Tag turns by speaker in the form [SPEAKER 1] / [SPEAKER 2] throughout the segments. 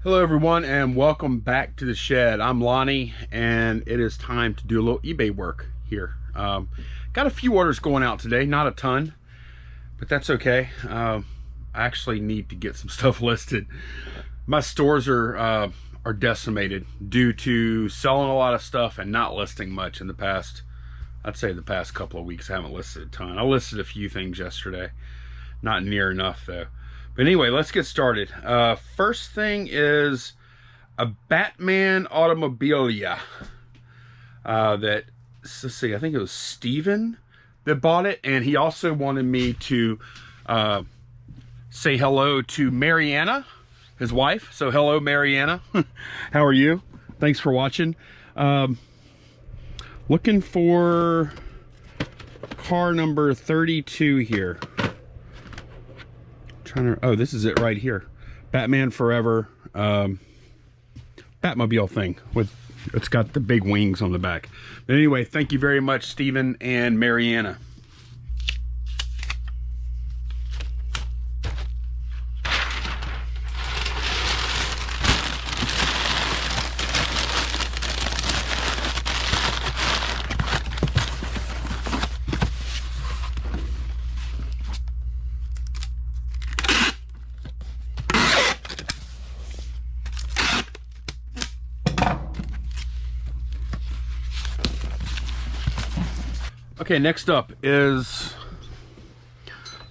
[SPEAKER 1] Hello everyone and welcome back to the shed. I'm Lonnie and it is time to do a little eBay work here. Got a few orders going out today, not a ton, but that's okay. I actually need to get some stuff listed. My stores are decimated due to selling a lot of stuff and not listing much in the past. I'd say the past couple of weeks I haven't listed a ton. I listed a few things yesterday, not near enough though. But anyway, let's get started. First thing is a Batman Automobilia that, let's see, I think it was Steven that bought it. And he also wanted me to say hello to Mariana, his wife. So hello, Mariana. How are you? Thanks for watching. Looking for car number 32 here. Oh, this is it right here. Batman Forever Batmobile thing with, it's got the big wings on the back. But anyway, thank you very much, Stephen and Mariana. Okay, next up is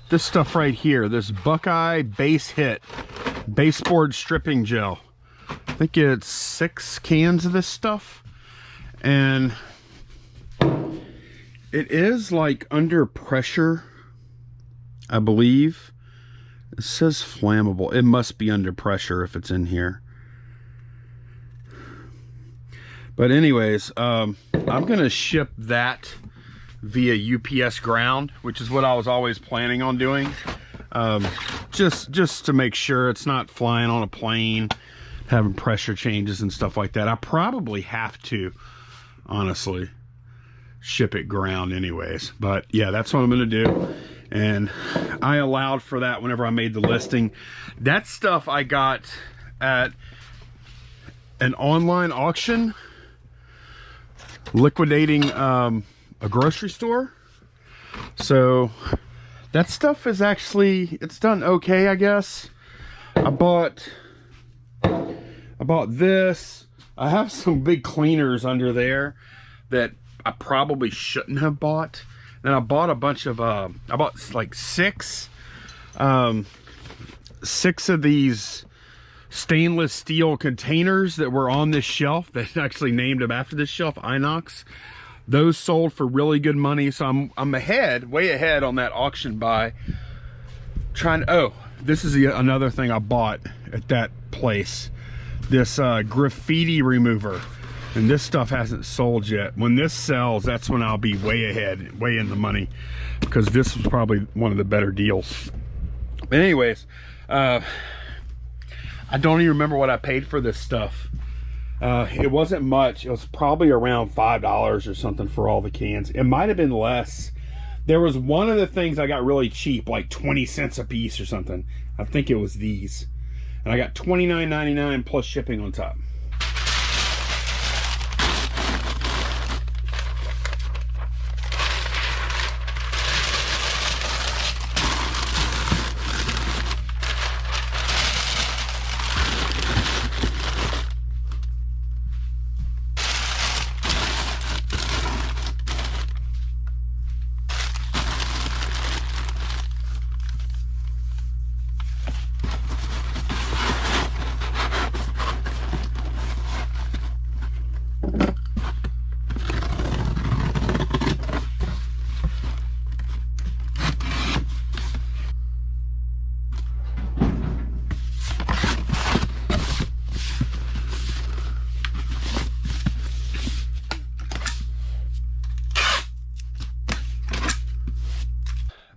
[SPEAKER 1] this stuff right here. This Buckeye Base Hit baseboard stripping gel. I think it's 6 cans of this stuff. And it is like under pressure, I believe. It says flammable. It must be under pressure if it's in here. But anyways, I'm gonna ship that via UPS ground, which is what I was always planning on doing. Just to make sure it's not flying on a plane, having pressure changes and stuff like that. I probably have to, honestly, ship it ground anyways. But yeah, that's what I'm gonna do. And I allowed for that whenever I made the listing. That stuff I got at an online auction, liquidating a grocery store. So that stuff is actually, it's done okay, I guess. I bought this. I have some big cleaners under there that I probably shouldn't have bought. Then I bought a bunch of I bought like six of these stainless steel containers that were on this shelf, that actually named them after this shelf, Inox. Those sold for really good money, so I'm ahead, way ahead on that auction buy. Oh, this is another thing I bought at that place. This graffiti remover, and this stuff hasn't sold yet. When this sells, that's when I'll be way ahead, way in the money, because this was probably one of the better deals. But anyways, I don't even remember what I paid for this stuff. It wasn't much. It was probably around $5 or something for all the cans. It might have been less. There was one of the things I got really cheap, like 20 cents a piece or something. I think it was these. And I got $29.99 plus shipping on top.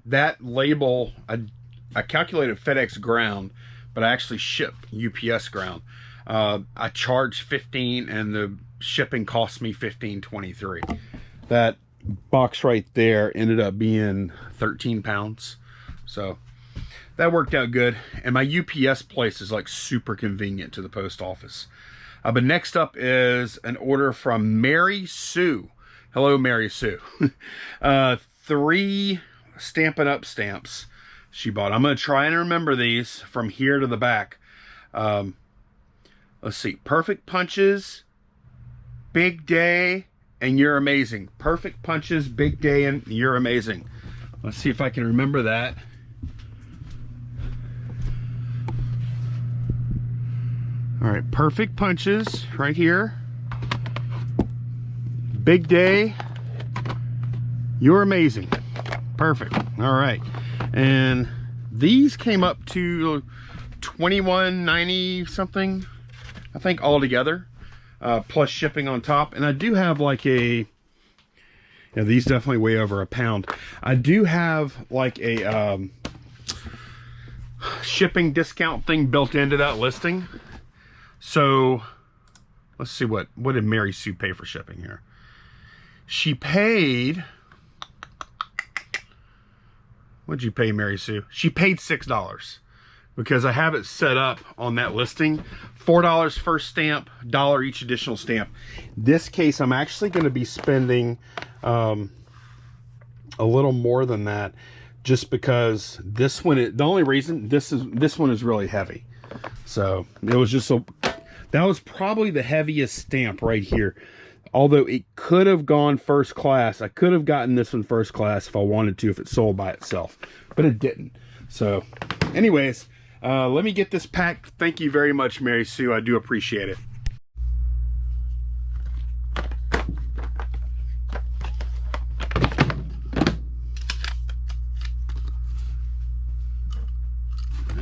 [SPEAKER 1] That label, I calculated FedEx ground, but I actually ship UPS ground. I charged 15 and the shipping cost me $15.23. That box right there ended up being 13 pounds. So that worked out good. And my UPS place is like super convenient to the post office. But next up is an order from Mary Sue. Hello, Mary Sue. 3 Stampin' Up! Stamps she bought. I'm going to try and remember these from here to the back. Let's see. Perfect Punches, Big Day, and You're Amazing. Perfect Punches, Big Day, and You're Amazing. Let's see if I can remember that. All right, Perfect Punches right here. Big Day, You're Amazing. Perfect. All right. And these came up to $21.90 something, I think, all together, plus shipping on top. And I do have like a, yeah, these definitely weigh over a pound. I do have like a shipping discount thing built into that listing. So let's see, what did Mary Sue pay for shipping here? She paid, what'd you pay, Mary Sue? She paid $6 because I have it set up on that listing. $4 first stamp, $1 each additional stamp. This case, I'm actually going to be spending a little more than that, just because this one, the only reason, this one is really heavy. So it was just that was probably the heaviest stamp right here. Although it could have gone first class. I could have gotten this one first class if I wanted to, if it sold by itself, but it didn't. So anyways, let me get this packed. Thank you very much, Mary Sue. I do appreciate it.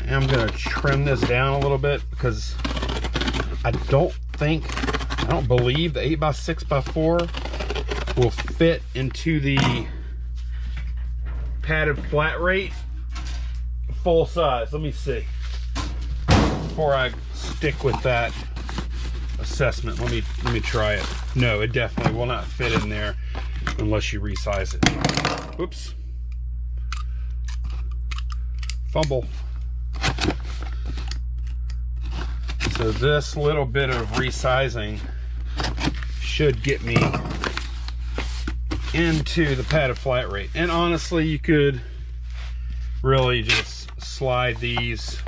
[SPEAKER 1] I'm gonna trim this down a little bit because I don't believe the 8x6x4 will fit into the padded flat rate full size. Let me see. Before I stick with that assessment, let me try it. No, it definitely will not fit in there unless you resize it. Whoops. Fumble. So this little bit of resizing should get me into the padded flat rate. And honestly, you could really just slide those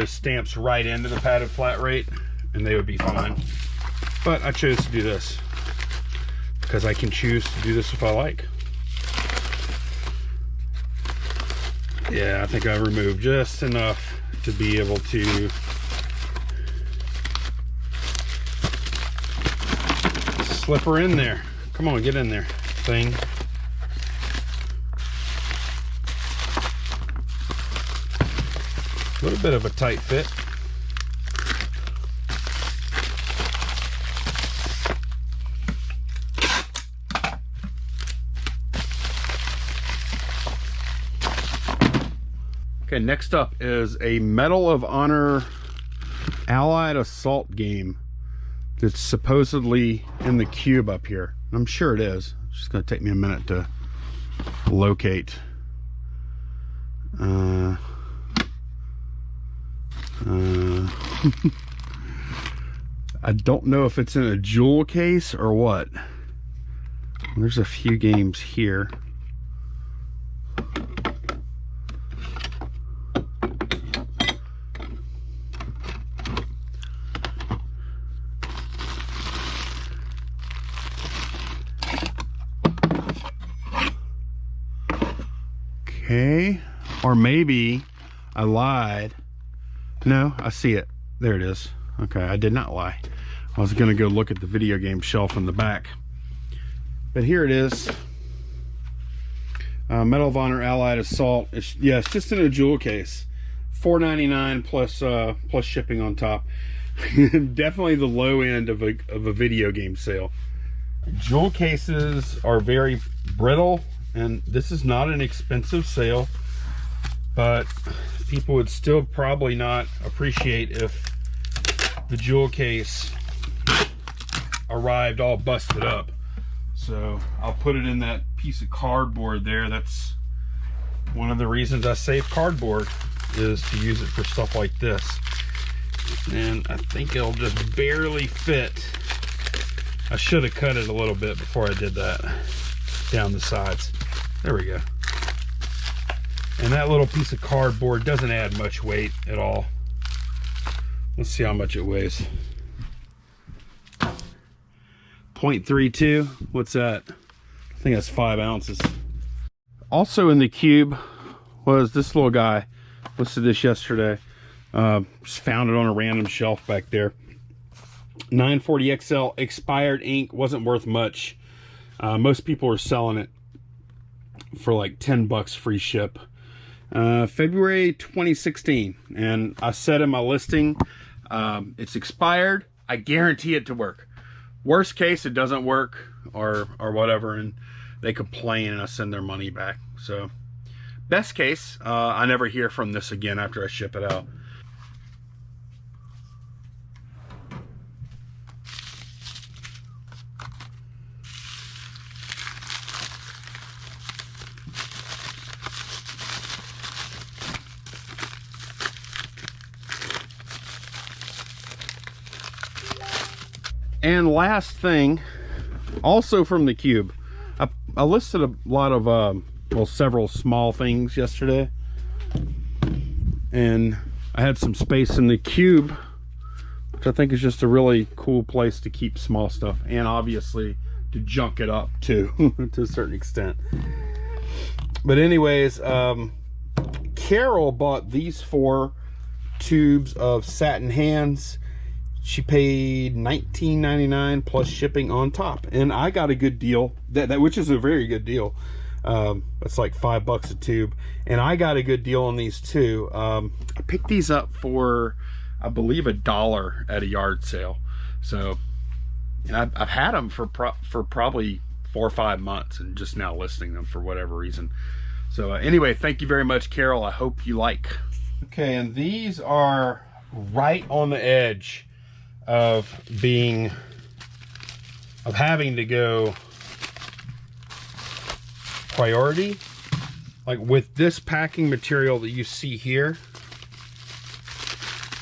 [SPEAKER 1] stamps right into the padded flat rate and they would be fine. But I chose to do this because I can choose to do this if I like. Yeah, I think I removed just enough to be able to slip her in there. Come on, get in there, thing. A little bit of a tight fit. Okay, next up is a Medal of Honor Allied Assault game that's supposedly in the cube up here. I'm sure it is. It's just going to take me a minute to locate. I don't know if it's in a jewel case or what. There's a few games here. Okay, or maybe I lied. No, I see it. There it is. Okay, I did not lie. I was gonna go look at the video game shelf in the back, but here it is. Medal of Honor Allied Assault. It's just in a jewel case. $4.99 plus shipping on top. Definitely the low end of a video game sale. Jewel cases are very brittle, and this is not an expensive sale, but people would still probably not appreciate if the jewel case arrived all busted up. So I'll put it in that piece of cardboard there. That's one of the reasons I save cardboard is to use it for stuff like this. And I think it'll just barely fit. I should have cut it a little bit before I did that down the sides. There we go. And that little piece of cardboard doesn't add much weight at all. Let's see how much it weighs. 0.32. What's that? I think that's 5 ounces. Also in the cube was this little guy. Listed this yesterday. Just found it on a random shelf back there. 940 XL expired ink. Wasn't worth much. Most people are selling it for like 10 bucks free ship. February 2016, and I said in my listing, it's expired. I guarantee it to work. Worst case, it doesn't work or whatever, and they complain and I send their money back. So best case, I never hear from this again after I ship it out. And last thing, also from the cube, I listed a lot of, well, several small things yesterday. And I had some space in the cube, which I think is just a really cool place to keep small stuff. And obviously to junk it up too, to a certain extent. But anyways, Carol bought these 4 tubes of satin hands. She paid $19.99 plus shipping on top, and I got a good deal. Which is a very good deal. It's like $5 a tube, and I got a good deal on these too. I picked these up for, I believe, $1 at a yard sale. So, and I've had them for probably 4 or 5 months, and just now listing them for whatever reason. So anyway, thank you very much, Carol. I hope you like. Okay, and these are right on the edge of having to go priority. Like with this packing material that you see here,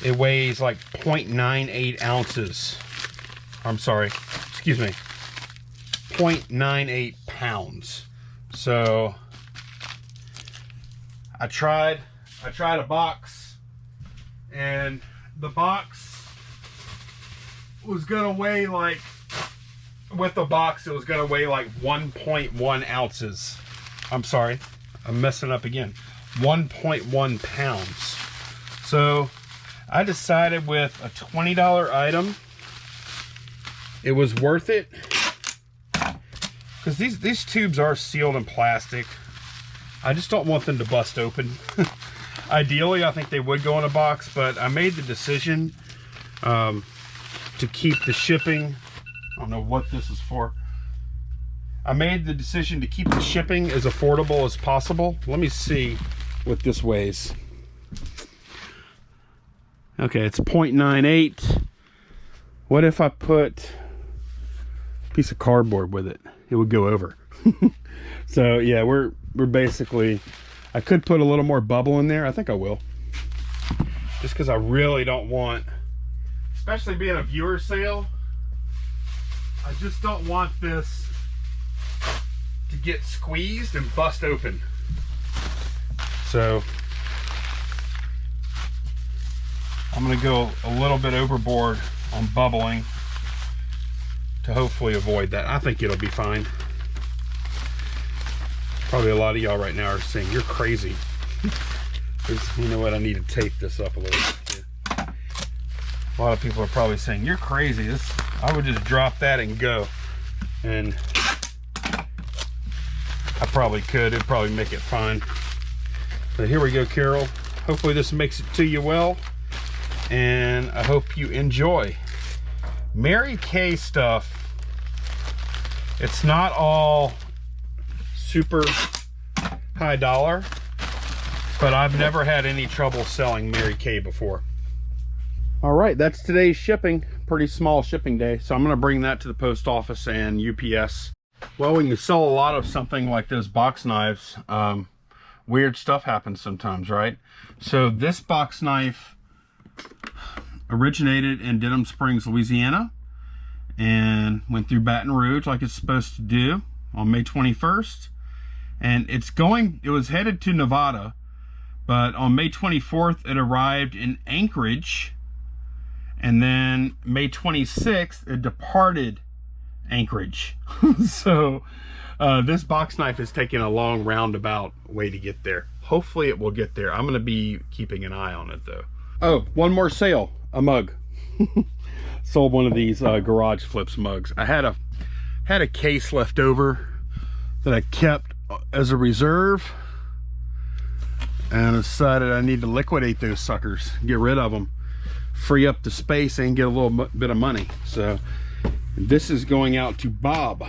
[SPEAKER 1] it weighs like 0.98 ounces. I'm sorry, excuse me, 0.98 pounds. So I tried a box, and the box was gonna weigh like, with the box it was gonna weigh like 1.1 ounces. I'm sorry, I'm messing up again. 1.1 pounds. So I decided with a $20 item, it was worth it, because these tubes are sealed in plastic. I just don't want them to bust open. Ideally, I think they would go in a box, but I made the decision to keep the shipping. I don't know what this is for. I made the decision to keep the shipping as affordable as possible. Let me see what this weighs. Okay, it's 0.98. What if I put a piece of cardboard with it? It would go over. So yeah, we're basically, I could put a little more bubble in there. I think I will, just because I really don't want, especially being a viewer sale, I just don't want this to get squeezed and bust open. So I'm gonna go a little bit overboard on bubbling to hopefully avoid that. I think it'll be fine. Probably a lot of y'all right now are saying, you're crazy. You know what, I need to tape this up a little bit too. A lot of people are probably saying, you're crazy. I would just drop that and go. And I probably could. It'd probably make it fine. So here we go, Carol. Hopefully this makes it to you well. And I hope you enjoy. Mary Kay stuff. It's not all super high dollar, but I've never had any trouble selling Mary Kay before. All right, that's today's shipping. Pretty small shipping day, so I'm gonna bring that to the post office and UPS. Well, when you sell a lot of something like those box knives, weird stuff happens sometimes, right? So this box knife originated in Denham Springs, Louisiana, and went through Baton Rouge like it's supposed to do on May 21st. And it was headed to Nevada, but on May 24th, it arrived in Anchorage. And then May 26th, it departed Anchorage. So this box knife is taking a long roundabout way to get there. Hopefully it will get there. I'm gonna be keeping an eye on it though. Oh, one more sale, a mug. Sold one of these Garage Flips mugs. I had a case left over that I kept as a reserve, and I decided I need to liquidate those suckers, get rid of them, free up the space and get a little bit of money. So this is going out to Bob.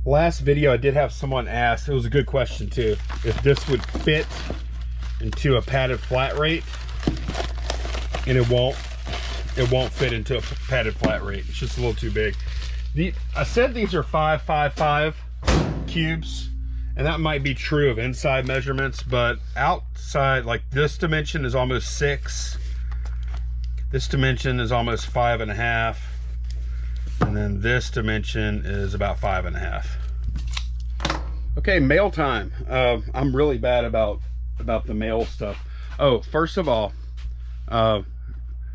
[SPEAKER 1] Last video I did have someone ask, it was a good question too, if this would fit into a padded flat rate, and it won't fit into a padded flat rate. It's just a little too big. I said these are 555 cubes, and that might be true of inside measurements, but outside, like this dimension is almost 6, this dimension is almost 5.5, and then this dimension is about 5.5. Okay, mail time. I'm really bad about the mail stuff. Oh, first of all,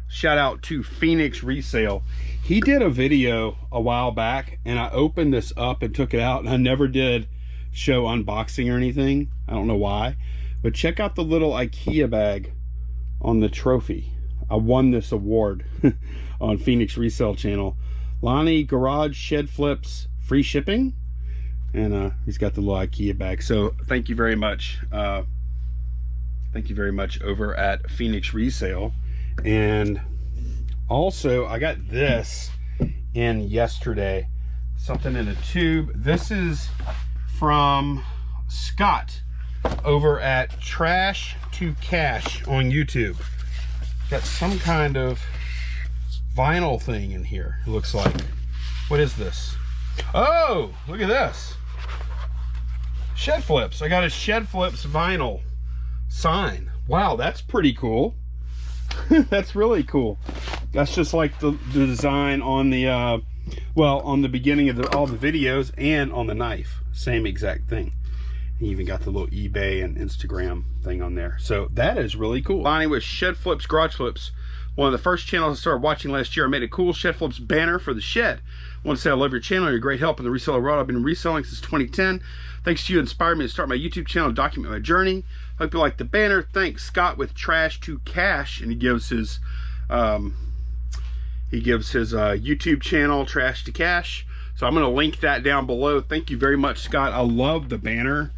[SPEAKER 1] shout out to Phoenix Resale. He did a video a while back, and I opened this up and took it out, and I never did show unboxing or anything. I don't know why, but check out the little IKEA bag on the trophy. I won this award on Phoenix Resale channel. Lonnie Garage Shed Flips, free shipping, and he's got the little IKEA bag. So thank you very much. Thank you very much over at Phoenix Resale. And also I got this in yesterday, something in a tube. This is from Scott over at Trash to Cash on YouTube. Got some kind of vinyl thing in here, it looks like. What is this? Oh, look at this. Shed Flips. I got a Shed Flips vinyl sign. Wow, that's pretty cool. That's really cool. That's just like the design on the well, on the beginning of all the videos, and on the knife, same exact thing. You even got the little eBay and Instagram thing on there. So that is really cool. Lonnie with Shed Flips Garage Flips. One of the first channels I started watching last year. I made a cool Shed Flips banner for the shed. I want to say I love your channel. You're a great help in the reseller world. I've been reselling since 2010. Thanks to you, inspired me to start my YouTube channel and document my journey. Hope you like the banner. Thanks, Scott with Trash to Cash. And he gives his YouTube channel, Trash to Cash. So I'm going to link that down below. Thank you very much, Scott. I love the banner.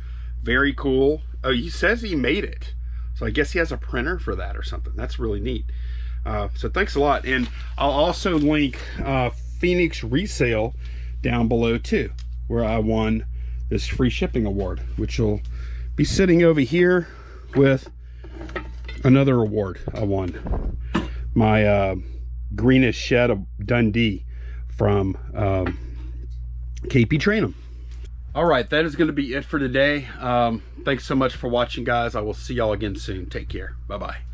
[SPEAKER 1] Very cool. Oh, he says he made it. So I guess he has a printer for that or something. That's really neat. So thanks a lot. And I'll also link Phoenix Resale down below too, where I won this free shipping award, which will be sitting over here with another award I won. My Greenest Shed of Dundee from KP Train'em. All right, that is going to be it for today. Thanks so much for watching, guys. I will see y'all again soon. Take care. Bye-bye.